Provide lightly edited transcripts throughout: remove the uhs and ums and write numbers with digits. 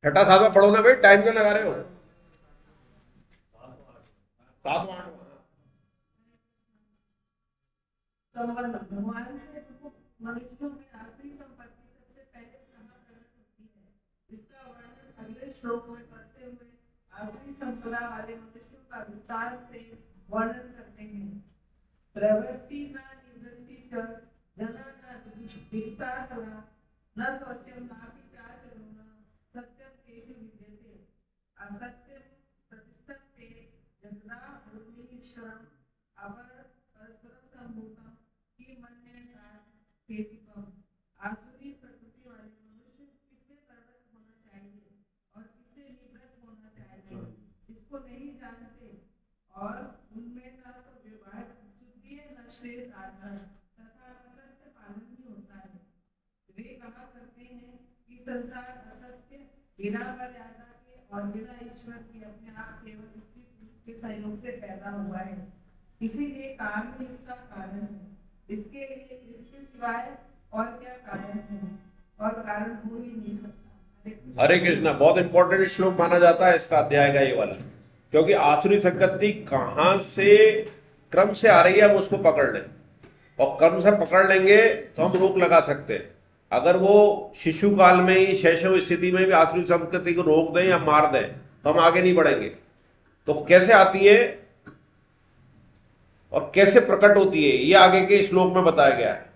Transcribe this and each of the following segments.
छठा सातवां पढ़ो ना भाई, टाइम क्यों लगा रहे हो? सातवां आठवां। संबंध भगवान से तो मनुष्यों में आखिरी संपत्ति सबसे पहले कहाँ प्रकट होती है, इसका वर्णन अगले श्लोक में करते हुए आखिरी संपदा वाले मनुष्यों का विस्तार से वर्णन करते हैं। प्रवृत्ति न निवृत्ति च जना न वित्ता सदा न सत्यम नापि चाचरण सत्यम तेषु विद्यते असत्यम प्रतिष्ठते जगदा भूमिश्वरम अपर परस्परम संभूतम की मन्यता हेतुकम। आसुरी प्रकृति वाले मनुष्य किसमें प्रवृत्त होना चाहिए और किससे निवृत्त होना चाहिए, इसको नहीं जानते और उनमें न तो व्यवहार शुद्धि है न श्रेष्ठ आचरण तथा असत्य पालन भी होता है। वे कहा करते हैं कि संसार असत्य बिना मर्यादा के और बिना ईश्वर के अपने आप केवल स्त्री पुरुष के सहयोग से पैदा हुआ है, इसीलिए काम ही इसका कारण है। इसके लिए इसके सिवाय और क्या कारण है, और कारण हो ही नहीं सकता। हरे कृष्णा। बहुत इंपॉर्टेंट श्लोक माना जाता है इसका अध्याय का ये वाला, क्योंकि आसुरी संगति कहां से क्रम से आ रही है हम उसको पकड़ लें, और क्रम से पकड़ लेंगे तो हम रोक लगा सकते हैं। अगर वो शिशु काल में ही शैशव स्थिति में भी आसुरी संगति को रोक दें या मार दें तो हम आगे नहीं बढ़ेंगे। तो कैसे आती है और कैसे प्रकट होती है ये आगे के श्लोक में बताया गया है।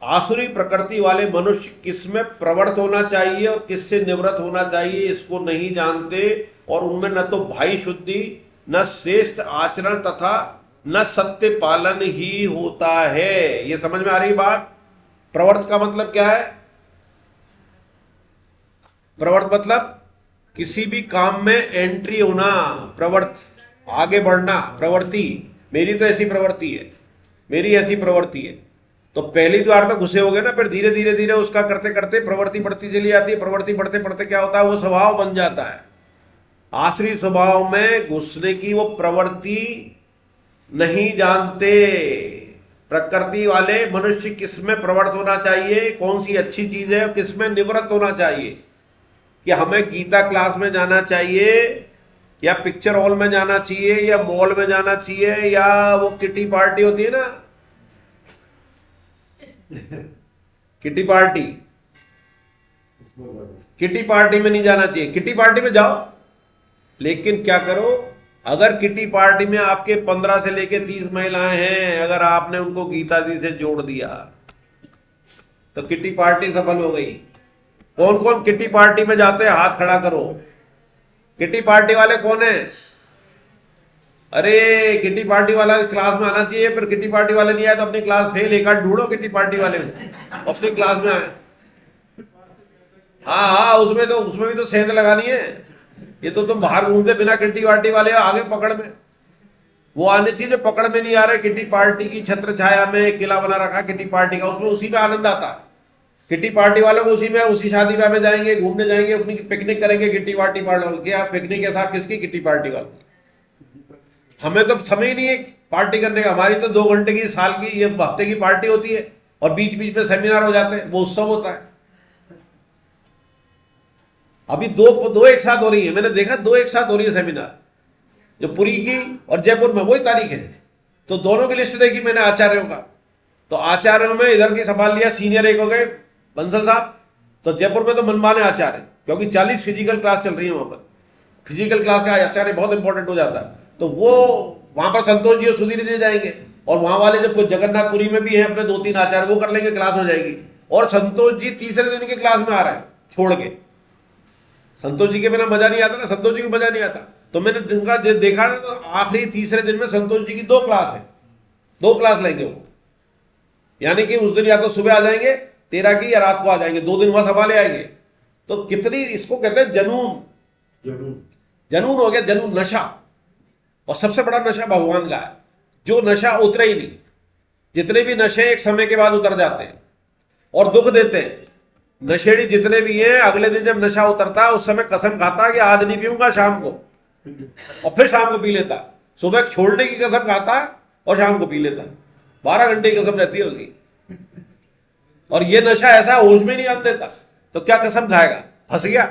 आसुरी प्रकृति वाले मनुष्य किसमें प्रवृत्त होना चाहिए और किससे निवृत्त होना चाहिए इसको नहीं जानते, और उनमें न तो भाई शुद्धि न श्रेष्ठ आचरण तथा न सत्य पालन ही होता है। ये समझ में आ रही बात? प्रवृत्त का मतलब क्या है? प्रवृत्त मतलब किसी भी काम में एंट्री होना, प्रवृत्त आगे बढ़ना, प्रवृत्ति। मेरी तो ऐसी प्रवृत्ति है, मेरी ऐसी प्रवृत्ति है, तो पहली द्वार में घुसे हो गए ना, फिर धीरे धीरे धीरे उसका करते करते प्रवृत्ति बढ़ती चली जाती है। प्रवृत्ति बढ़ते बढ़ते क्या होता है, वो स्वभाव बन जाता है। आसुरी स्वभाव में घुसने की वो प्रवृत्ति नहीं जानते। प्रकृति वाले मनुष्य किसमें प्रवृत्त होना चाहिए, कौन सी अच्छी चीज है, किसमें निवृत्त होना चाहिए। कि हमें गीता क्लास में जाना चाहिए या पिक्चर हॉल में जाना चाहिए या मॉल में जाना चाहिए या वो किटी पार्टी होती है ना, किटी पार्टी, किटी पार्टी में नहीं जाना चाहिए। किटी पार्टी में जाओ, लेकिन क्या करो, अगर किटी पार्टी में आपके 15 से लेके 30 महिलाएं हैं, अगर आपने उनको गीता जी से जोड़ दिया तो किटी पार्टी सफल हो गई। कौन कौन किटी पार्टी में जाते हैं, हाथ खड़ा करो। किटी पार्टी वाले कौन है? अरे किटी पार्टी वाला क्लास में आना चाहिए, पर किटी पार्टी वाले नहीं आए तो अपनी क्लास फेल। एक आध ढूंढो किटी पार्टी वाले अपनी क्लास में आए। हाँ हाँ, उसमें भी तो सेंध लगानी है। ये तो तुम बाहर घूमते बिना किटी पार्टी वाले आगे पकड़ में, वो आने चाहिए जो पकड़ में नहीं आ रहे। किटी पार्टी की छत्र छाया में किला बना रखा किटी पार्टी का, उसमें उसी में आनंद आता है। किटी पार्टी वालों को उसी में, उसी शादी ब्याह में जाएंगे, घूमने जाएंगे, अपनी पिकनिक करेंगे। किटी पार्टी वालों की आप पिकनिक के साथ किसकी? किटी पार्टी वालों। हमें तो समय ही नहीं है पार्टी करने का। हमारी तो 2 घंटे की, साल की, ये हफ्ते की पार्टी होती है, और बीच बीच में सेमिनार हो जाते हैं, वो उत्सव होता है। अभी दो एक साथ हो रही है, मैंने देखा 2 एक साथ हो रही है सेमिनार, जो पुरी की और जयपुर में वही तारीख है। तो दोनों की लिस्ट देखी मैंने आचार्यों का, तो आचार्यों में इधर की संभाल लिया, सीनियर एक हो गए बंसल साहब, तो जयपुर में तो मनमाने आचार्य, क्योंकि 40 फिजिकल क्लास चल रही है वहां पर। फिजिकल क्लास का आचार्य बहुत इंपॉर्टेंट हो जाता है, तो वो वहां पर संतोष जी और सुधीर जी जाएंगे, और वहां वाले जब कोई जगन्नाथपुरी में भी है अपने 2-3 आचार्य, वो कर लेंगे, क्लास हो जाएगी। और संतोष जी तीसरे दिन की क्लास में आ रहे हैं छोड़ के। संतोष जी के बिना मजा नहीं आता ना, संतोष जी को मजा नहीं आता। तो मैंने उनका देखा ना, तो आखिरी तीसरे दिन में संतोष जी की 2 क्लास है, 2 क्लास लेंगे वो। यानी कि उस दिन या तो सुबह आ जाएंगे 13 की, या रात को आ जाएंगे, 2 दिन वहां संभाले आएंगे। तो कितनी, इसको कहते हैं जनून। जनून हो गया, जनून, नशा। और सबसे बड़ा नशा भगवान का है, जो नशा उतरे ही नहीं। जितने भी नशे एक समय के बाद उतर जाते हैं और दुख देते हैं। नशेड़ी जितने भी हैं, अगले दिन जब नशा उतरता है उस समय कसम खाता है कि आज नहीं पीऊंगा शाम को, और फिर शाम को पी लेता। सुबह छोड़ने की कसम खाता है और शाम को पी लेता। 12 घंटे की कसम रहती है उसकी। और ये नशा ऐसा होश में नहीं आने देता, तो क्या कसम खाएगा? फंस गया।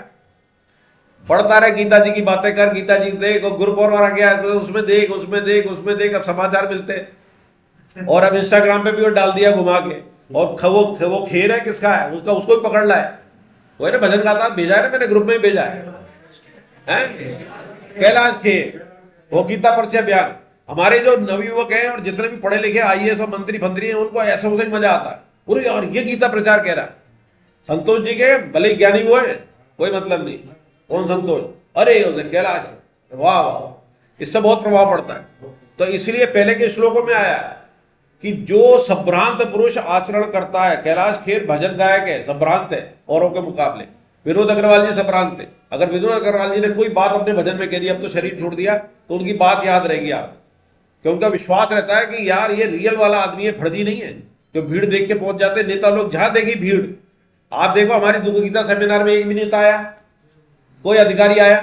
पढ़ता रहे गीता जी की बातें कर, गीता जी देख, और गुरुपौर आ गया तो उसमें देख, उसमें देख, उसमें देख, अब समाचार मिलते हैं। और अब इंस्टाग्राम पे भी वो डाल दिया घुमा के, और वो खेल है किसका है, उसका उसको भी पकड़ लाए। वो है ना भजन गाता भेजा है ना, मैंने ग्रुप में ही भेजा है, कैलाश खेर, वो गीता परिचय बयान। हमारे जो नवयुवक हैं और जितने भी पढ़े लिखे आईएएस और मंत्री फंत्री हैं, उनको ऐसा उसे मजा आता है, पूरे यार ये गीता प्रचार कह रहा है। संतोष जी के भले ही ज्ञानी हुए हैं, कोई मतलब नहीं, कौन संतोष, अरे कैलाश, वाह वाह, इससे बहुत प्रभाव पड़ता है। तो इसलिए पहले के श्लोकों में आया कि जो संभ्रांत पुरुष आचरण करता है, कैलाश खेर भजन गायक है, संभ्रांत है औरों के मुकाबले। विनोद अग्रवाल जी संभ्रांत थे। अगर विनोद अग्रवाल जी ने कोई बात अपने भजन में कह दी, अब तो शरीर छोड़ दिया, तो उनकी बात याद रहेगी आप, क्योंकि उनका विश्वास रहता है कि यार ये रियल वाला आदमी है, फर्जी नहीं है जो भीड़ देख के पहुंच जाते। नेता लोग जहां देखी भीड़, आप देखो हमारी दुख गीता सेमिनार में एक भी नेता आया, कोई अधिकारी आया?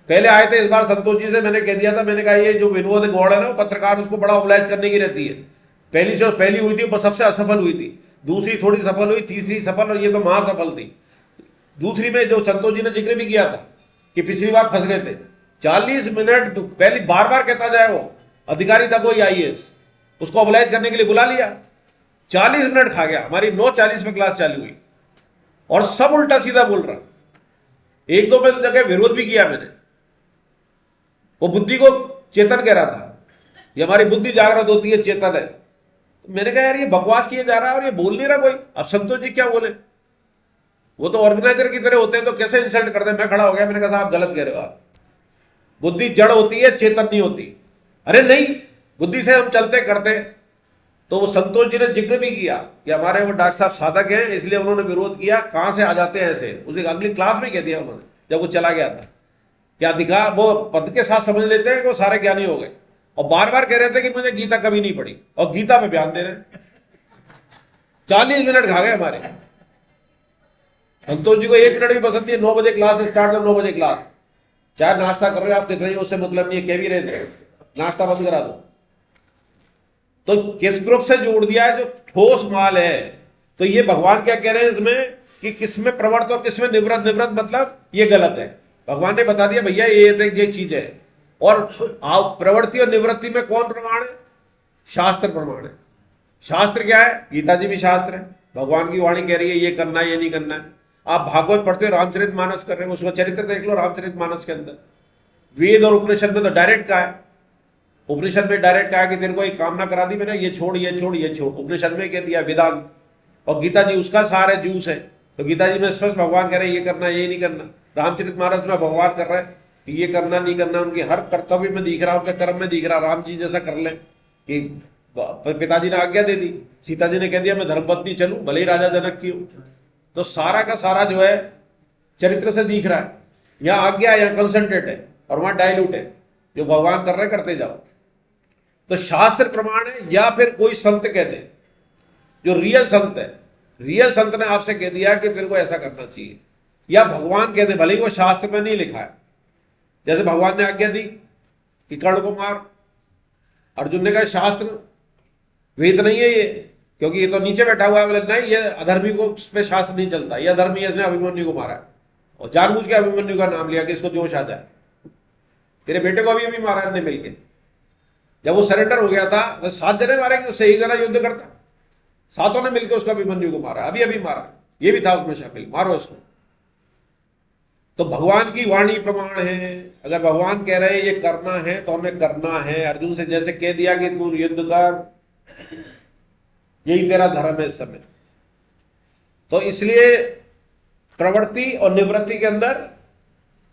पहले आए थे, इस बार संतोष जी से मैंने कह दिया था, मैंने कहा ये जो विनोद गौड़ है ना, वो पत्रकार, उसको बड़ा ओबलाइज करने की रहती है। पहली हुई थी वो सबसे असफल हुई थी, दूसरी थोड़ी सफल हुई, तीसरी सफल, और ये तो महासफल थी। दूसरी में जो संतोष जी ने जिक्र भी किया था कि पिछली बार फंस गए थे, 40 मिनट पहले बार बार कहता जाए, वो अधिकारी था कोई आईएएस, उसको ओबलाइज करने के लिए बुला लिया, 40 मिनट खा गया। हमारी 9:40 में क्लास चालू हुई और सब उल्टा सीधा बोल रहा। एक दो में तो जगह विरोध भी किया मैंने, वो बुद्धि को चेतन कह रहा था, ये हमारी बुद्धि जागृत होती है, चेतन है। तो मैंने कहा यार ये बकवास किया जा रहा है और ये बोल नहीं रहा कोई। अब संतोष जी क्या बोले, वो तो ऑर्गेनाइजर की तरह होते हैं, तो कैसे इंसल्ट करते हैं। मैं खड़ा हो गया, मैंने कहा आप गलत कह रहे हो, आप बुद्धि जड़ होती है, चेतन नहीं होती। अरे नहीं, बुद्धि से हम चलते करते। तो वो संतोष जी ने जिक्र भी किया कि हमारे वो डॉक्टर साहब साधक हैं, इसलिए उन्होंने विरोध किया, कहां से आ जाते हैं ऐसे। उसे अगली क्लास में कह दिया उन्होंने, जब वो चला गया था, क्या अधिकार वो पद के साथ समझ लेते हैं कि वो सारे ज्ञानी हो गए, और बार बार कह रहे थे कि मुझे गीता कभी नहीं पढ़ी, और गीता पे बयान दे रहे। 40 मिनट खा गए हमारे। संतोष जी को 1 मिनट भी पसंद नहीं है। 9 बजे क्लास स्टार्ट है, 9 बजे क्लास, चाहे नाश्ता कर रहे हो आप कितने, उससे मतलब नहीं है, कह भी रहे थे नाश्ता बंद करा दो। तो किस ग्रुप से जोड़ दिया है, जो ठोस माल है। तो ये भगवान क्या कह रहे हैं इसमें कि किसमें प्रवृत्त और किसमें निवृत्त। निवृत्त मतलब ये गलत है, भगवान ने बता दिया भैया ये चीज है। और प्रवृत्ति और निवृत्ति में कौन प्रमाण है? शास्त्र प्रमाण है। शास्त्र क्या है? गीता जी भी शास्त्र है, भगवान की वाणी कह रही है ये करना है, ये नहीं करना है। आप भागवत पढ़ते हो, रामचरितमानस कर रहे हो, उसमें चरित्र देख लो रामचरितमानस के अंदर। वेद और उपनिषद में तो डायरेक्ट कहा है, उपनिषद में डायरेक्ट कहा कि तेरे को एक कामना करा दी मैंने, ये छोड़ ये छोड़ ये छोड़, उपनिषद में कह दिया वेदांत। और गीता जी उसका सार है, जूस है। तो गीता जी में स्पष्ट भगवान कह रहे हैं ये करना ये नहीं करना। रामचरितमानस में भगवान कर रहे हैं कि ये करना नहीं करना, उनके हर कर्तव्य में दिख रहा, उनके कर्म में दिख रहा। राम जी जैसा कर ले कि पिताजी ने आज्ञा दे दी, सीता जी ने कह दिया मैं धर्मपत्नी चलूं, भले ही राजा जनक की हूं। तो सारा का सारा जो है चरित्र से दिख रहा है। यहाँ आज्ञा है, यहाँ कंसंट्रेट है, और वहां डायल्यूट है, जो भगवान कर रहे करते जाओ। तो शास्त्र प्रमाण है, या फिर कोई संत कह दे, जो रियल संत है, रियल संत ने आपसे कह दिया कि तेरे को ऐसा करना चाहिए, या भगवान कह दे, भले ही वो शास्त्र में नहीं लिखा है। जैसे भगवान ने आज्ञा दी कि कर्ण को मार, अर्जुन ने कहा शास्त्र वेद नहीं है ये, क्योंकि ये तो नीचे बैठा हुआ है। बोले नहीं, ये अधर्मी को पे शास्त्र नहीं चलता, ये अधर्मी है, इसने अभिमन्यु को मारा, और जानबूझ के अभिमन्यु का नाम लिया कि इसको जोश आ जाए। तेरे बेटे को अभी मारा ने मिलके, जब वो सरेंडर हो गया था तो 7 जने मारेंगे, उससे एक जना युद्ध करता, 7 ने मिलकर उसका अभिमन्यु को मारा, अभी मारा, ये भी था उसमें शामिल, मारो इसको। तो भगवान की वाणी प्रमाण है। अगर भगवान कह रहे हैं ये करना है तो हमें करना है। अर्जुन से जैसे कह दिया कि तू युद्ध कर, यही तेरा धर्म है इस समय। तो इसलिए प्रवृत्ति और निवृत्ति के अंदर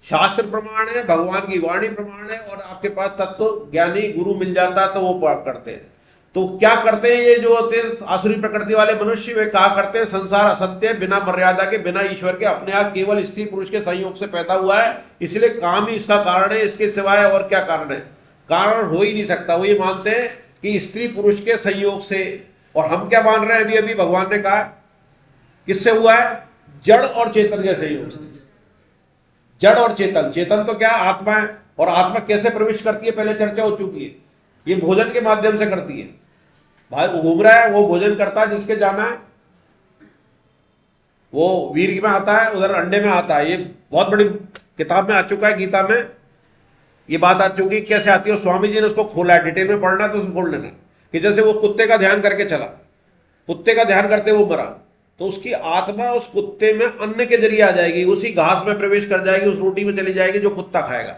शास्त्र प्रमाण है, भगवान की वाणी प्रमाण है, और आपके पास तत्व ज्ञानी गुरु मिल जाता तो वो करते हैं। तो क्या करते हैं ये जो होते हैं आसुरी प्रकृति वाले मनुष्य, वे क्या करते हैं? संसार असत्य, बिना मर्यादा के, बिना ईश्वर के, अपने आप केवल स्त्री पुरुष के संयोग से पैदा हुआ है, इसलिए काम ही इसका कारण है, इसके सिवाय और क्या कारण है? कारण हो ही नहीं सकता। वो ये मानते हैं कि स्त्री पुरुष के संयोग से। और हम क्या मान रहे हैं? अभी अभी भगवान ने कहा किससे हुआ है? जड़ और चेतन के संयोग से। जड़ और चेतन, चेतन तो क्या आत्मा है, और आत्मा कैसे प्रवेश करती है पहले चर्चा हो चुकी है, ये भोजन के माध्यम से करती है। भाई घूम रहा है, वो भोजन करता है जिसके जाना है, वो वीर्य में आता है, उधर अंडे में आता है। ये बहुत बड़ी किताब में आ चुका है, गीता में ये बात आ चुकी, कैसे आती है, स्वामी जी ने उसको खोला है, डिटेल में पढ़ना तो उसको खोल लेना कि जैसे वो कुत्ते का ध्यान करके चला, कुत्ते का ध्यान करते वो मरा, तो उसकी आत्मा उस कुत्ते में अन्न के जरिए आ जाएगी, उसी घास में प्रवेश कर जाएगी, उस रोटी में चली जाएगी जो कुत्ता खाएगा,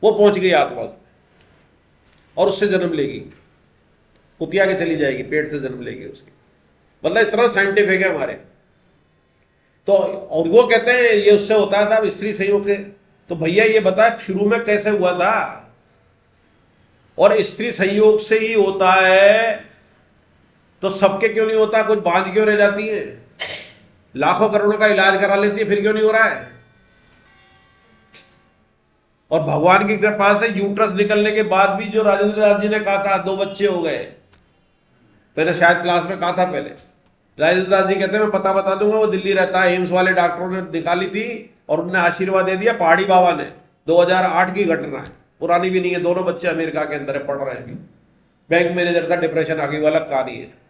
वो पहुंच गई आत्मा और उससे जन्म लेगी, कुतिया के चली जाएगी, पेट से जन्म लेगी उसकी। मतलब इतना साइंटिफिक है हमारे। तो और वो कहते हैं ये उससे होता था स्त्री संयोग के, तो भैया ये बता शुरू में कैसे हुआ था, और स्त्री संयोग से ही होता है तो सबके क्यों नहीं होता, कुछ बांझ क्यों रह जाती है, लाखों करोड़ों का इलाज करा लेती है, फिर क्यों नहीं हो रहा है। और भगवान की कृपा से यूट्रस निकलने के बाद भी जो राजेंद्र दास जी ने कहा था 2 बच्चे हो गए, मैंने शायद क्लास में कहा था पहले, राजेंद्र दास जी कहते हैं मैं पता बता दूंगा, वो दिल्ली रहता है, एम्स वाले डॉक्टरों ने निकाली थी और उन्होंने आशीर्वाद दे दिया, पहाड़ी बाबा ने, 2008 की घटना है, पुरानी भी नहीं है, दोनों बच्चे अमेरिका के अंदर पढ़ रहे हैं, बैंक मैनेजर था, डिप्रेशन आ गई वाला कहानी है।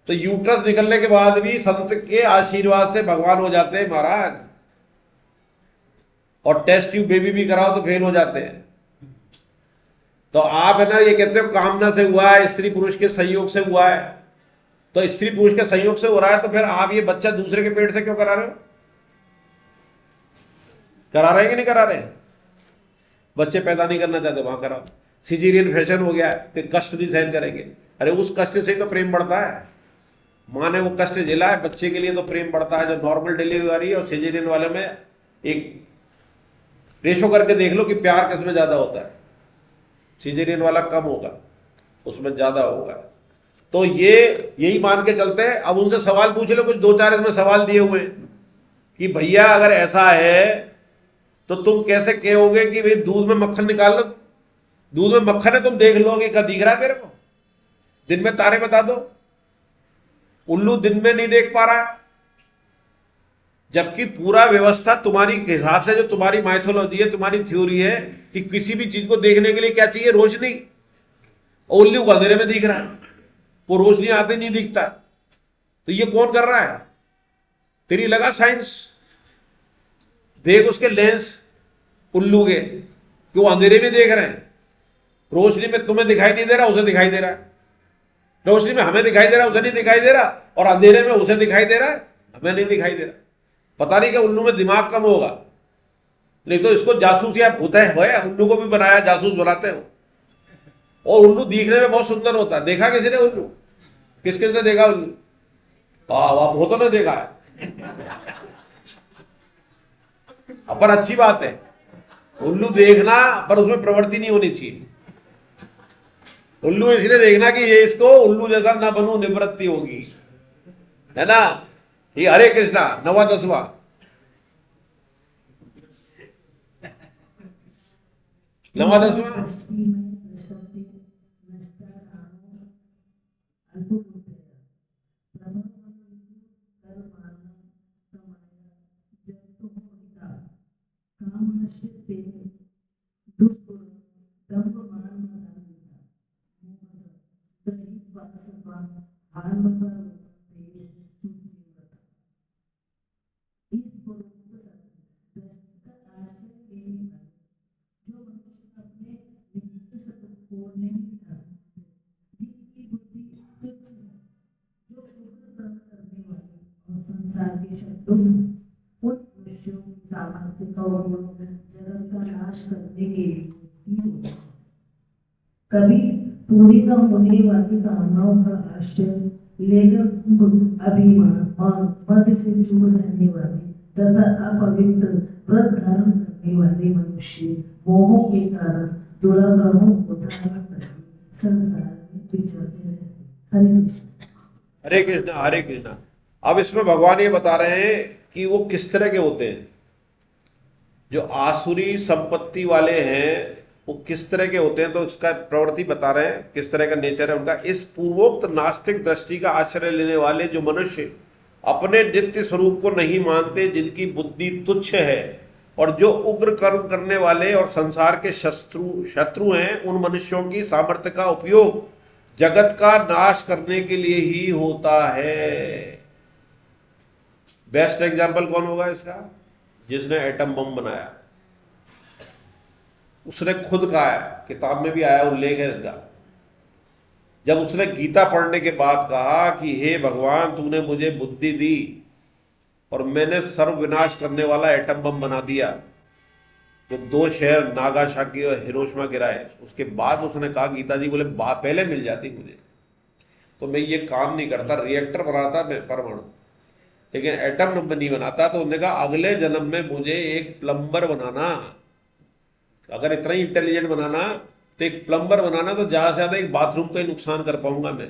तो यूट्रस निकलने के बाद भी संत के आशीर्वाद से भगवान हो जाते हैं महाराज, और टेस्ट ट्यूब बेबी भी कराओ तो फेल हो जाते हैं। तो आप है ना ये कहते हो कामना से हुआ है, स्त्री पुरुष के संयोग से हुआ है, तो स्त्री पुरुष के संयोग से हो रहा है, तो फिर आप ये बच्चा दूसरे के पेट से क्यों करा रहे हो, करा रहे हैं कि नहीं करा रहे, बच्चे पैदा नहीं करना चाहते वहां कराओ, सिजेरियन फैशन हो गया है कि कष्ट भी सहन करेंगे, अरे उस कष्ट से ही तो प्रेम बढ़ता है, माँ ने वो कष्ट झेला है, बच्चे के लिए तो प्रेम बढ़ता है। जो नॉर्मल डिलीवरी और सिजेरियन वाले में एक रेशो करके देख लो कि प्यार किसमें ज्यादा होता है, सिजेरियन वाला कम होगा, उसमें ज्यादा होगा। तो ये यही मान के चलते हैं। अब उनसे सवाल पूछ लो, कुछ 2-4 इसमें सवाल दिए हुए कि भैया अगर ऐसा है तो तुम कैसे कहोगे कि भाई दूध में मक्खन निकाल लो, दूध में मक्खन है तुम देख लोगे, क्या दिख रहा है तेरे को, दिन में तारे बता दो, उल्लू दिन में नहीं देख पा रहा है, जबकि पूरा व्यवस्था तुम्हारी हिसाब से, जो तुम्हारी माइथोलॉजी है, तुम्हारी थ्योरी है कि किसी भी चीज को देखने के लिए क्या चाहिए, रोशनी, और उल्लू को अंधेरे में दिख रहा है, वो रोशनी आते नहीं दिखता, तो ये कौन कर रहा है, तेरी लगा साइंस, देख उसके लेंस उल्लू के कि वो अंधेरे में देख रहे हैं, रोशनी में तुम्हें दिखाई नहीं दे रहा, उसे दिखाई दे रहा है, रोशनी में हमें दिखाई दे रहा, उसे नहीं दिखाई दे रहा, और अंधेरे में उसे दिखाई दे रहा है, हमें नहीं दिखाई दे रहा। पता नहीं कि उल्लू में दिमाग कम होगा, नहीं तो इसको जासूस या भूत है, उल्लू को भी बनाया, जासूस बनाते हो। और उल्लू दिखने में बहुत सुंदर होता है, देखा किसी ने उल्लू, किस किसने देखा उल्लू, वाह बहुतों ने देखा है, पर अच्छी बात है उल्लू देखना, पर उसमें प्रवृत्ति नहीं होनी चाहिए। उल्लू इसलिए देखना कि ये इसको उल्लू जैसा ना बनू, निवृत्ति होगी, है ना। ये हरे कृष्णा 9वां-10वां संसार के शब्दों में उन मनुष्यों की सामर्थ्य का उपयोग जगत का नाश करने के लिए ही होता है। कभी पूरी न होने वाली कामनाओं का आश्रय लेकर अभिमान और मद से जुड़ रहने वाले तथा अपवित्र व्रत धारण करने वाले मनुष्य मोहों के कारण दुराग्रहों को धारण करके संसार में विचरते रहते। हरे कृष्ण। हरे कृष्णा हरे कृष्णा। अब इसमें भगवान ये बता रहे हैं कि वो किस तरह के होते हैं, जो आसुरी संपत्ति वाले हैं वो किस तरह के होते हैं, तो उसका प्रवृत्ति बता रहे हैं, किस तरह का नेचर है उनका। इस पूर्वोक्त नास्तिक दृष्टि का आश्रय लेने वाले जो मनुष्य अपने नित्य स्वरूप को नहीं मानते, जिनकी बुद्धि तुच्छ है, और जो उग्र कर्म करने वाले और संसार के शत्रु हैं, उन मनुष्यों की सामर्थ्य का उपयोग जगत का नाश करने के लिए ही होता है। बेस्ट एग्जाम्पल कौन होगा इसका? जिसने एटम बम बनाया, उसने खुद कहा है, किताब में भी आया उल्लेख है इसका, जब उसने गीता पढ़ने के बाद कहा कि हे भगवान तूने मुझे बुद्धि दी और मैंने सर्व विनाश करने वाला एटम बम बना दिया, जो 2 शहर नागासाकी और हिरोशिमा गिराए, उसके बाद उसने कहा गीता जी बोले पहले मिल जाती मुझे तो मैं ये काम नहीं करता, रिएक्टर बनाता मैं परमाणु, लेकिन एटम बम नहीं बनाता। तो उन्होंने कहा अगले जन्म में मुझे एक प्लम्बर बनाना, अगर इतना ही इंटेलिजेंट बनाना तो एक प्लम्बर बनाना, तो ज्यादा से ज्यादा एक बाथरूम का ही नुकसान कर पाऊंगा मैं,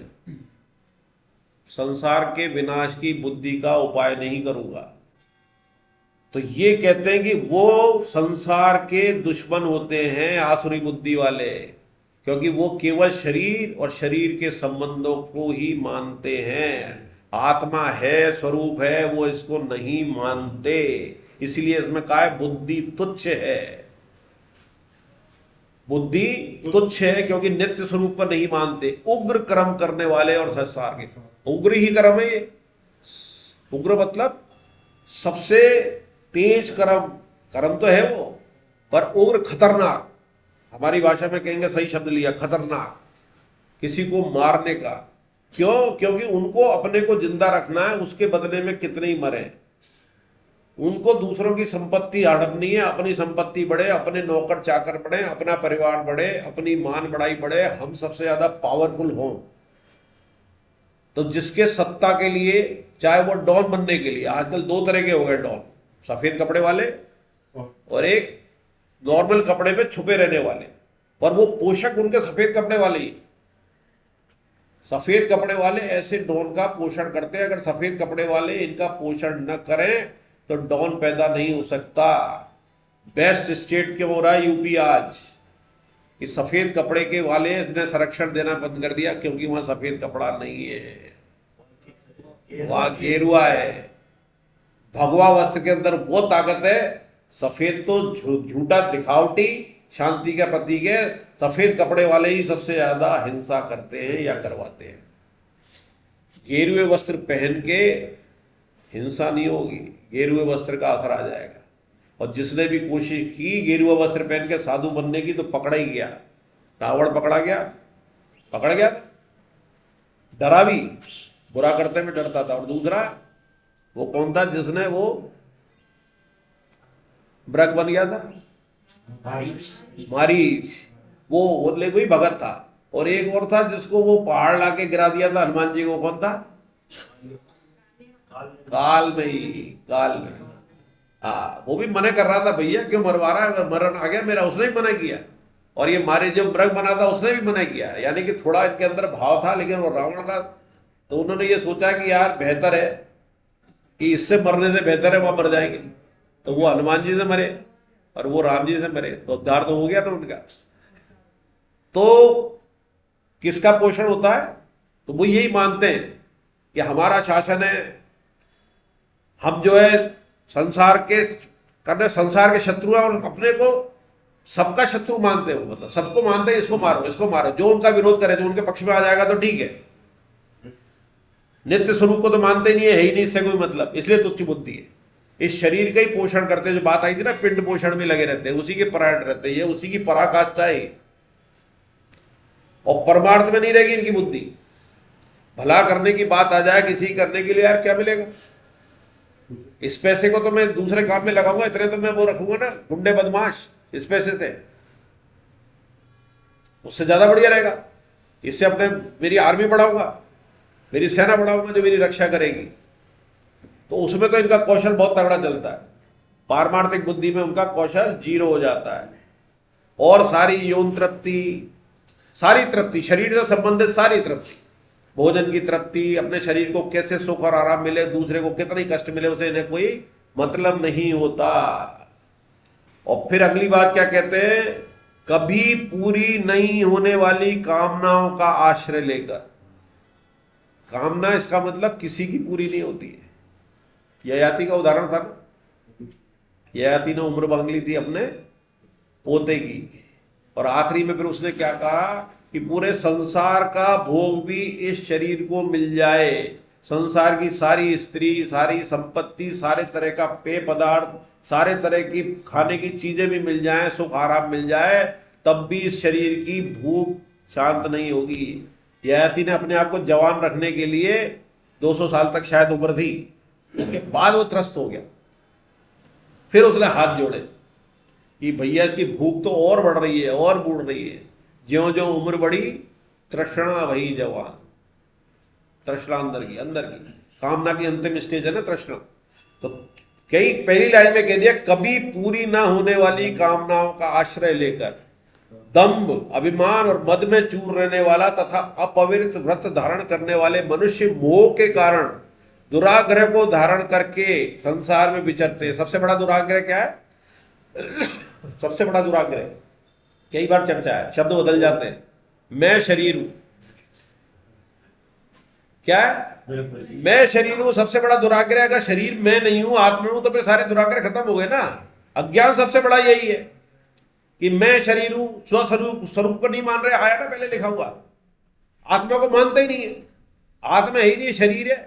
संसार के विनाश की बुद्धि का उपाय नहीं करूंगा। तो ये कहते हैं कि वो संसार के दुश्मन होते हैं आसुरी बुद्धि वाले, क्योंकि वो केवल शरीर और शरीर के संबंधों को ही मानते हैं, आत्मा है, स्वरूप है, वो इसको नहीं मानते। इसलिए इसमें कहा है बुद्धि तुच्छ है, बुद्धि तुच्छ है, क्योंकि नित्य स्वरूप को नहीं मानते। उग्र कर्म करने वाले और संसार के, उग्र ही कर्म है ये, उग्र मतलब सबसे तेज कर्म, कर्म तो है वो, पर उग्र खतरनाक, हमारी भाषा में कहेंगे, सही शब्द लिया, खतरनाक, किसी को मारने का। क्यों? क्योंकि उनको अपने को जिंदा रखना है, उसके बदले में कितने ही मरे, उनको दूसरों की संपत्ति हड़पनी है, अपनी संपत्ति बढ़े, अपने नौकर चाकर बढ़े, अपना परिवार बढ़े, अपनी मान बढ़ाई बढ़े, हम सबसे ज्यादा पावरफुल हों। तो जिसके सत्ता के लिए, चाहे वो डॉन बनने के लिए, आजकल 2 तरह के हो गए डॉन, सफेद कपड़े वाले और एक नॉर्मल कपड़े में छुपे रहने वाले, और वो पोषक उनके सफेद कपड़े वाले ही। सफेद कपड़े वाले ऐसे डॉन का पोषण करते हैं, अगर सफेद कपड़े वाले इनका पोषण न करें तो डॉन पैदा नहीं हो सकता। बेस्ट स्टेट क्यों हो रहा है यूपी आज, कि सफेद कपड़े के वाले ने संरक्षण देना बंद कर दिया, क्योंकि वहां सफेद कपड़ा नहीं है, वहां गेरुआ है। भगवा वस्त्र के अंदर वो ताकत है, सफेद तो झूठा दिखावटी शांति का प्रतीक है, सफेद कपड़े वाले ही सबसे ज्यादा हिंसा करते हैं या करवाते हैं। गेरुए वस्त्र पहन के हिंसा नहीं होगी, गेरुए वस्त्र का असर आ जाएगा। और जिसने भी कोशिश की गेरुआ वस्त्र पहन के साधु बनने की तो पकड़ा ही गया, रावण पकड़ा गया, पकड़ गया, डरा भी, बुरा करते में डरता था। और दूसरा वो कौन था जिसने वो ब्रक बन गया था, मारीच, वो वही भगत था। और एक और था जिसको वो पहाड़ लाके गिरा दिया था हनुमान जी को, कौन था? काल में। हाँ, वो भी मना कर रहा था, भैया क्यों मरवा रहा है, मरण आ गया मेरा, उसने भी मना किया। और ये मारे जो ब्रग बना था उसने भी मना किया, यानी कि थोड़ा इनके अंदर भाव था, लेकिन वो रावण था। तो उन्होंने ये सोचा कि यार बेहतर है कि इससे मरने से बेहतर है वहां मर जाएंगे, तो वो हनुमान जी से मरे और वो राम जी से मरे, तो उद्धार तो हो गया ना उनका। तो किसका पोषण होता है? तो वो यही मानते हैं कि हमारा शासन है, हम जो है संसार के करने, संसार के शत्रु हैं, और अपने को सबका शत्रु मानते हो, मतलब सबको मानते हैं, इसको मारो इसको मारो, जो उनका विरोध करे, जो उनके पक्ष में आ जाएगा तो ठीक है। नित्य स्वरूप को तो मानते ही नहीं है ही नहीं, इससे कोई मतलब, इसलिए तुच्छ बुद्धि है। इस शरीर का ही पोषण करते हैं, जो बात आई थी ना, पिंड पोषण में लगे रहते हैं, उसी के परायण रहते हैं, ये उसी की पराकाष्ठा है। और परमार्थ में नहीं रहेगी इनकी बुद्धि। भला करने की बात आ जाए किसी करने के लिए, यार क्या मिलेगा? इस पैसे को तो मैं दूसरे काम में लगाऊंगा, इतने तो मैं वो रखूंगा ना, गुंडे बदमाश, इस पैसे से उससे ज्यादा बढ़िया रहेगा। इससे अपने मेरी आर्मी बढ़ाऊंगा, मेरी सेना बढ़ाऊंगा जो मेरी रक्षा करेगी। तो उसमें तो इनका कौशल बहुत तगड़ा चलता है, पारमार्थिक बुद्धि में उनका कौशल 0 हो जाता है। और सारी यौन तृप्ति, सारी तृप्ति, शरीर से संबंधित सारी तृप्ति, भोजन की तृप्ति, अपने शरीर को कैसे सुख और आराम मिले, दूसरे को कितनी कष्ट मिले, उसे इन्हें कोई मतलब नहीं होता। और फिर अगली बात क्या कहते हैं? कभी पूरी नहीं होने वाली कामनाओं का आश्रय लेकर। कामना, इसका मतलब किसी की पूरी नहीं होती है। ययाति का उदाहरण था ना, ययाति ने उम्र मांग ली थी अपने पोते की, और आखिरी में फिर उसने क्या कहा कि पूरे संसार का भोग भी इस शरीर को मिल जाए संसार की सारी स्त्री, सारी संपत्ति, सारे तरह का पेय पदार्थ, सारे तरह की खाने की चीजें भी मिल जाएं, सुख आराम मिल जाए, तब भी इस शरीर की भूख शांत नहीं होगी। ययाति ने अपने आप को जवान रखने के लिए 200 साल तक शायद उम्र थी, उसके बाद वो त्रस्त हो गया। फिर उसने हाथ जोड़े कि भैया इसकी भूख तो और बढ़ रही है, और बढ़ रही है, ज्यों ज्यों उम्र बढ़ी तृष्णा भई जवान। तृष्णा अंदर की कामना की अंतिम स्टेज है ना तृष्णा। तो कई पहली लाइन में कह दिया, कभी पूरी ना होने वाली कामनाओं का आश्रय लेकर दंभ, अभिमान और मद में चूर रहने वाला तथा अपवित्र व्रत धारण करने वाले मनुष्य मोह के कारण दुराग्रह को धारण करके संसार में विचरते हैं। सबसे बड़ा दुराग्रह क्या है? सबसे बड़ा दुराग्रह, कई बार चर्चा है, शब्द बदल जाते हैं। मैं शरीर हूं, क्या है? मैं शरीर हूं, सबसे बड़ा दुराग्रह। अगर शरीर मैं नहीं हूं, आत्मा हूं, तो फिर सारे दुराग्रह खत्म हो गए ना। अज्ञान सबसे बड़ा यही है कि मैं शरीर हूं, स्वस्वरूप स्वरूप को नहीं मान रहे। आया ना पहले लिखा हुआ, आत्मा को मानते ही नहीं है, आत्मा ही नहीं, शरीर है।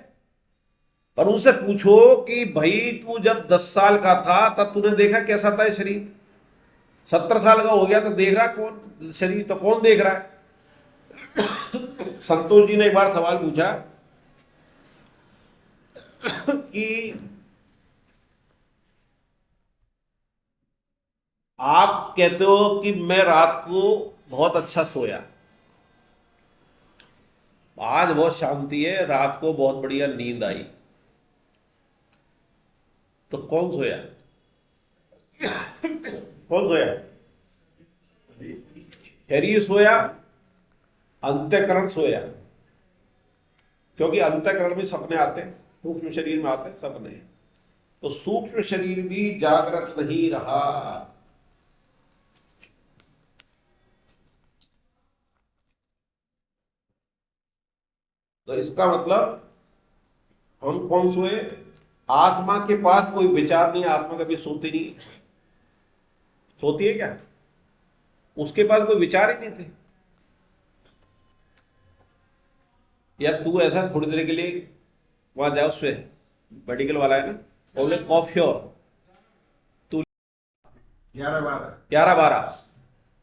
पर उनसे पूछो कि भाई तू जब 10 साल का था तब तूने देखा कैसा था ये शरीर? 70 साल का हो गया तो देख रहा कौन शरीर? तो कौन देख रहा है? संतोष जी ने एक बार सवाल पूछा कि आप कहते हो कि मैं रात को बहुत अच्छा सोया, आज बहुत शांति है, रात को बहुत बढ़िया नींद आई, तो कौन सोया? कौन सोया? शरीर सोया, अंतःकरण सोया। क्योंकि अंतःकरण में सपने आते हैं, सूक्ष्म शरीर में आते हैं सपने, तो सूक्ष्म शरीर भी जागृत नहीं रहा। तो इसका मतलब हम कौन सोए? आत्मा के पास कोई विचार नहीं, आत्मा कभी सोती नहीं। सोती है क्या? उसके पास कोई विचार ही नहीं थे। यार तू ऐसा थोड़ी देर के लिए वहां जाओ, उससे मेडिकल वाला है ना, बोले कॉफी और तू 11-12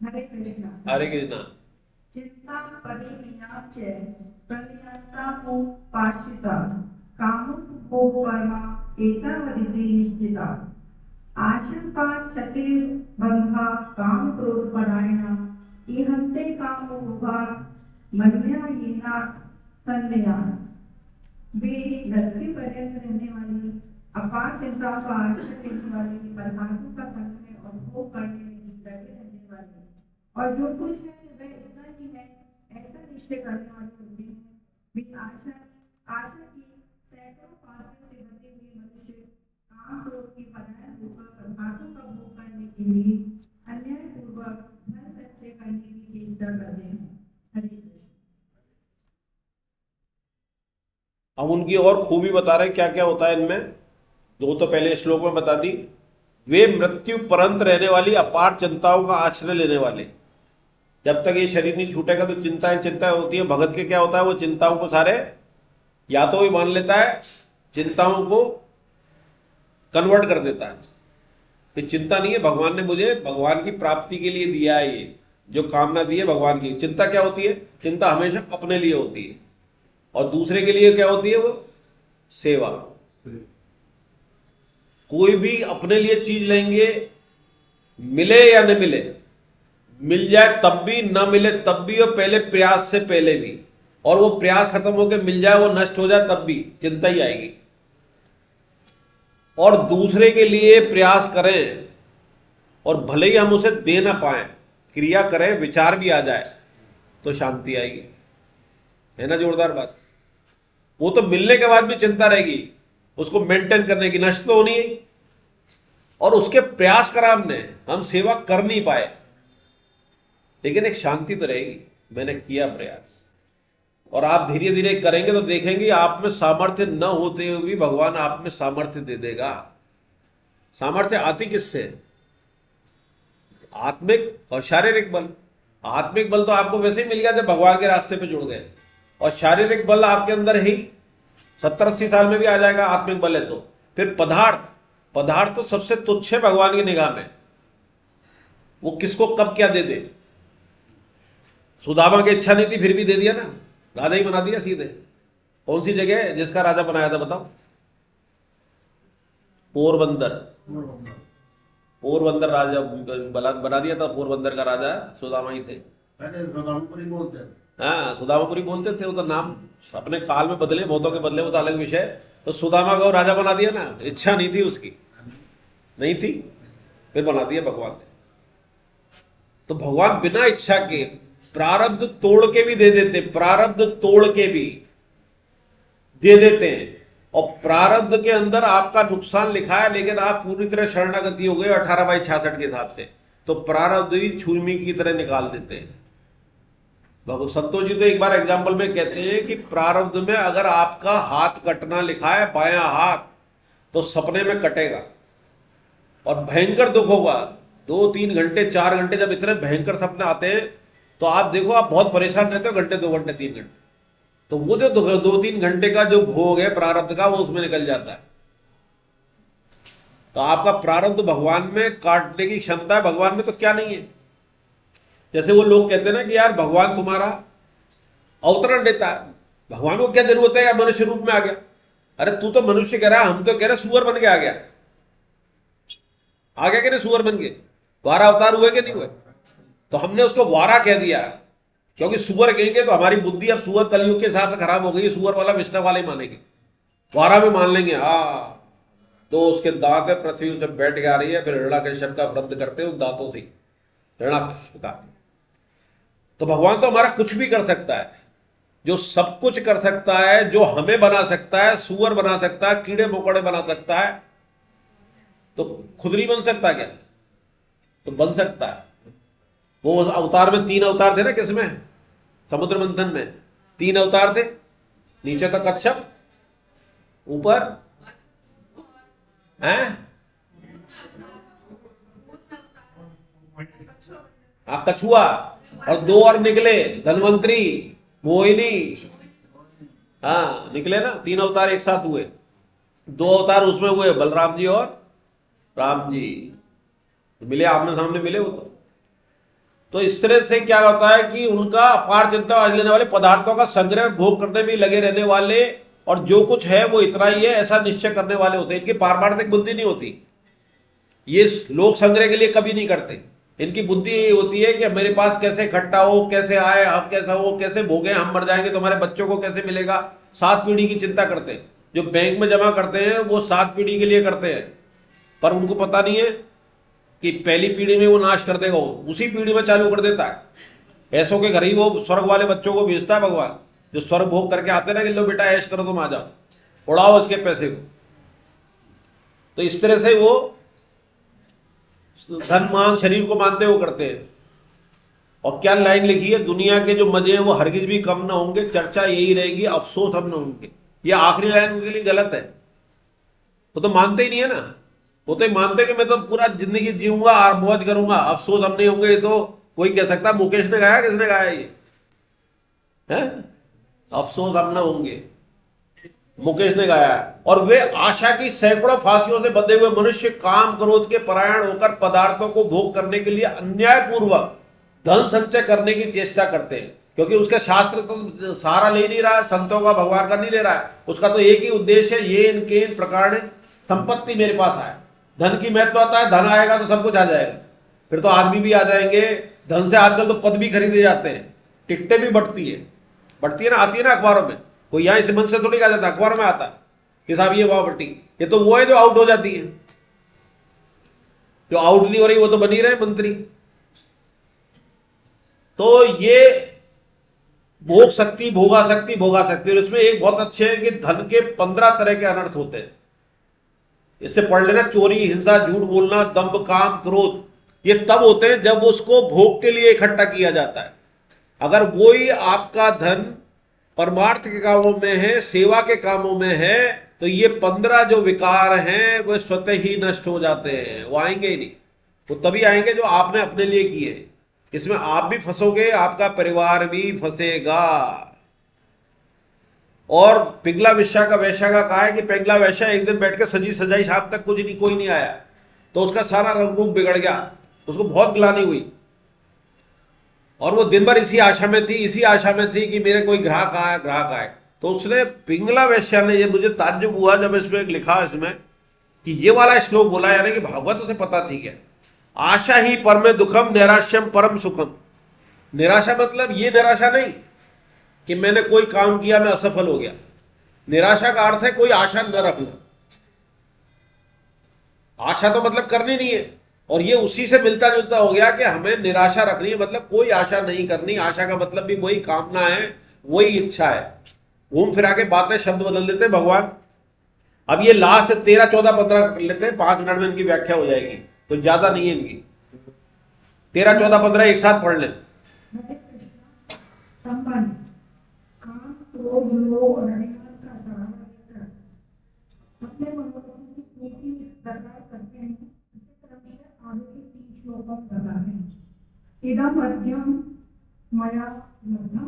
हरे कृष्णा। हरे कृष्णा। चिंता परिमियाच प्रलयंता पाशिता कामुपभोगपरमा एतावदिति निश्चिता आशंका शतिर बंधा काम क्रोध परायणा इहंते कामोभा मन्या येनाथ संन्यान। वे मृत्यु पर्यंत रहने वाली अपार चिंताओं का आश्रय लेने वाले पदार्थों का संग में और भोग करने में लगे रहने वाले, और जो कुछ है वह इतना ही है ऐसा निश्चय करने वाले होते हैं। वे आशा की सैकड़ों पासों से बने हुए मनुष्य काम क्रोध के परायण होकर पदार्थों का भोग करने के लिए अन्यायपूर्वक धन संचय करने की चेष्टा करते हैं। हरे कृष्ण। अब उनकी और खूबी बता रहे क्या क्या होता है इनमें, दो तो पहले श्लोक में बता दी। वे मृत्यु परंत रहने वाली अपार चिंताओं का आश्रय लेने वाले। जब तक ये शरीर नहीं छूटेगा तो चिंताएं होती है। भगत के क्या होता है, वो चिंताओं को सारे या तो ही मान लेता है, चिंताओं को कन्वर्ट कर देता है कि चिंता नहीं है, भगवान ने मुझे भगवान की प्राप्ति के लिए दिया है, ये जो कामना दी है भगवान की। चिंता क्या होती है? चिंता हमेशा अपने लिए होती है, और दूसरे के लिए क्या होती है? वो सेवा। कोई भी अपने लिए चीज लेंगे, मिले या न मिले, मिल जाए तब भी, न मिले तब भी, और पहले प्रयास से पहले भी, और वो प्रयास खत्म होकर मिल जाए, वो नष्ट हो जाए तब भी चिंता ही आएगी। और दूसरे के लिए प्रयास करें और भले ही हम उसे दे ना पाए, क्रिया करें, विचार भी आ जाए, तो शांति आएगी। है ना जोरदार बात? वो तो मिलने के बाद भी चिंता रहेगी, उसको मेंटेन करने की, नष्ट तो होनी है। और उसके प्रयास करा हमने, हम सेवा कर नहीं पाए, लेकिन एक शांति तो रहेगी, मैंने किया प्रयास। और आप धीरे धीरे करेंगे तो देखेंगे आप में सामर्थ्य न होते हुए भी भगवान आप में सामर्थ्य दे देगा। सामर्थ्य आती किससे? आत्मिक और शारीरिक बल। आत्मिक बल तो आपको वैसे ही मिल गया जब भगवान के रास्ते पे जुड़ गए, और शारीरिक बल आपके अंदर है ही, 70-80 साल में भी आ जाएगा आत्मिक बल है तो। फिर पदार्थ, पदार्थ तो सबसे तुच्छ है भगवान की निगाह में, वो किसको कब क्या दे दे। सुदामा की इच्छा नहीं थी फिर भी दे दिया ना, राजा ही बना दिया सीधे। कौन सी जगह है जिसका राजा बनाया था बताओ? पोरबंदर। पोरबंदर राजा बना दिया था, पोरबंदर का राजा सुदामा ही थे। पहले सुदामापुरी बोलते थे। हाँ, सुदामापुरी बोलते थे, वो तो नाम अपने काल में बदले, बहुतों के बदले, वो तो अलग विषय। तो सुदामा को राजा बना दिया ना, इच्छा नहीं थी उसकी, नहीं थी, फिर बना दिया भगवान ने। तो भगवान बिना इच्छा के प्रारब्ध तोड़ के भी दे देते, प्रारब्ध तोड़ के भी दे देते हैं। और प्रारब्ध के अंदर आपका नुकसान लिखा है, लेकिन आप पूरी तरह शरणागति हो गए 18/66 के हिसाब से, तो प्रारब्ध ही छुरमी की तरह निकाल देते हैं। भगवान संतोष जी तो एक बार एग्जाम्पल में कहते हैं कि प्रारब्ध में अगर आपका हाथ कटना लिखा है, बायां हाथ, तो सपने में कटेगा और भयंकर दुख होगा। 2-3 घंटे 4 घंटे जब इतने भयंकर सपने आते हैं तो आप देखो, आप बहुत परेशान रहते हो घंटे 2 घंटे 3 घंटे, तो वो जो 2-3 घंटे का जो भोग है प्रारब्ध का, वो उसमें निकल जाता है। तो आपका प्रारब्ध भगवान में काटने की क्षमता है, भगवान में तो क्या नहीं है। जैसे वो लोग कहते हैं ना कि यार भगवान तुम्हारा अवतरण देता है, भगवान को क्या जरूरत है, या मनुष्य रूप में आ गया। अरे तू तो मनुष्य कह रहा है, हम तो कह रहे सुअर बन के आ गया। आ गया कि नहीं सुअर बन के? 12 अवतार हुए कि नहीं हुए? तो हमने उसको वारा कह दिया, क्योंकि सुअर कहेंगे तो हमारी बुद्धि अब सुअर कलयुग के हिसाब से खराब हो गई, सुअर वाला विष्णु वाले मानेंगे, वारा में मान लेंगे। हाँ, तो उसके दांत है, पृथ्वी से बैठ के आ रही है, फिर हिरण्याकश्यप का व्रत करते हैं उन दांतों से, हिरण्याकश्यप का। तो भगवान तो हमारा कुछ भी कर सकता है, जो सब कुछ कर सकता है, जो हमें बना सकता है, सुअर बना सकता है, कीड़े मकोड़े बना सकता है, तो खुद नहीं बन सकता क्या? तो बन सकता है। वो अवतार में 3 अवतार थे ना, किसमें? समुद्र मंथन में 3 अवतार थे, नीचे तक कच्छप, ऊपर हैं कछुआ, और 2 और निकले, धनवंतरी, मोहिनी। हाँ निकले ना, 3 अवतार एक साथ हुए। 2 अवतार उसमें हुए, बलराम जी और राम जी मिले, आमने सामने मिले वो तो इस तरह से क्या होता है कि उनका अपार चिंता आज लेने वाले, पदार्थों का संग्रह भोग करने में लगे रहने वाले, और जो कुछ है वो इतना ही है ऐसा निश्चय करने वाले होते हैं। इनकी पारमार्थिक बुद्धि नहीं होती, ये लोक संग्रह के लिए कभी नहीं करते। इनकी बुद्धि यही होती है कि मेरे पास कैसे इकट्ठा हो, कैसे आए, हम कैसा हो, कैसे भोगे, हम मर जाएंगे तो हमारे बच्चों को कैसे मिलेगा। 7 पीढ़ी की चिंता करते हैं। जो बैंक में जमा करते हैं वो 7 पीढ़ी के लिए करते हैं, पर उनको पता नहीं है कि पहली पीढ़ी में वो नाश कर देगा, उसी पीढ़ी में चालू कर देता है। पैसों के घर ही वो स्वर्ग वाले बच्चों को भेजता है भगवान, जो स्वर्ग भोग करके आते हैं ना, कि लो बेटा ऐश करो, तुम आ जाओ, उड़ाओ इसके पैसे को। तो इस तरह से वो धन मान शरीर को मानते हुए करते हैं। और क्या लाइन लिखी है, दुनिया के जो मजे हैं वो हरगिज भी कम ना होंगे, चर्चा यही रहेगी, अफसोस हम ना होंगे। ये आखिरी लाइन उनके लिए गलत है, वो तो मानते ही नहीं है ना। वो तो मानते कि मैं तो पूरा जिंदगी जीऊंगा और मौज करूंगा, अफसोस हम नहीं होंगे। ये तो कोई कह सकता, मुकेश ने गाया, किसने गाया ये है? अफसोस हम ना होंगे, मुकेश ने गाया। और वे आशा की सैकड़ों फांसियों से बंधे हुए मनुष्य काम क्रोध के परायण होकर पदार्थों को भोग करने के लिए अन्यायपूर्वक धन संचय करने की चेष्टा करते हैं, क्योंकि उसका शास्त्र तो सहारा ले नहीं रहा है, संतों का भगवान का नहीं ले रहा है। उसका तो एक ही उद्देश्य है, ये इनके प्रकार संपत्ति मेरे पास आए। धन की महत्वता है, धन आएगा तो सब कुछ आ जाएगा, फिर तो आदमी भी आ जाएंगे। धन से आजकल तो पद भी खरीदे जाते हैं, टिकटें भी बढ़ती है ना, आती है ना अखबारों में। कोई यहाँ इस मन से थोड़ी कहा जाता है, अखबार में आता है कि साहब ये वाह बट्टी। ये तो वो है जो आउट हो जाती है, जो आउट नहीं हो रही वो तो बनी रहे मंत्री। तो ये भोग शक्ति, भोगा शक्ति, भोगा शक्ति। और इसमें एक बहुत अच्छे है कि धन के 15 तरह के अनर्थ होते हैं। इससे पढ़ लेना, चोरी, हिंसा, झूठ बोलना, दंभ, काम, क्रोध, ये तब होते हैं जब उसको भोग के लिए इकट्ठा किया जाता है। अगर वही आपका धन परमार्थ के कामों में है, सेवा के कामों में है, तो ये 15 जो विकार हैं वो स्वतः ही नष्ट हो जाते हैं, वो आएंगे ही नहीं। वो तभी आएंगे जो आपने अपने लिए किए। इसमें आप भी फंसोगे, आपका परिवार भी फंसेगा। और पिंगला वेश्या का कहा है कि पिंगला वेश्या एक दिन बैठ के सजी सजाई, शाम तक कुछ नहीं, कोई नहीं आया, तो उसका सारा रंग रूप बिगड़ गया, उसको बहुत ग्लानि हुई, और वो दिन भर इसी आशा में थी कि मेरे कोई ग्राहक आए। तो उसने, पिंगला वेश्या ने, ये मुझे ताज्जुब हुआ जब इसमें लिखा इसमें कि ये वाला श्लोक बोला, यानी कि भागवत उसे पता थी क्या, आशा ही परम दुखम नैराश्यम परम सुखम। निराशा मतलब ये निराशा नहीं कि मैंने कोई काम किया मैं असफल हो गया, निराशा का अर्थ है कोई आशा न रखना। आशा तो मतलब करनी नहीं है, और ये उसी से मिलता जुलता हो गया कि हमें निराशा रखनी है, मतलब कोई आशा नहीं करनी। आशा का मतलब भी वही कामना है, वही इच्छा है। घूम फिरा के बातें, शब्द बदल देते भगवान। अब ये लास्ट 13, 14, 15 कर लेते हैं, 5 मिनट में इनकी व्याख्या हो जाएगी, तो ज्यादा नहीं है इनकी। 13, 14, 15 एक साथ पढ़ लें। संबंध काम, क्रोध, लोभ और अभिमान का सहारा लेकर अपने मनोरथों की पूर्ति इस प्रकार करते हैं, इसे क्रमशः आगे के 3 श्लोकों में बताते हैं। इदम मध्यम मया लब्धम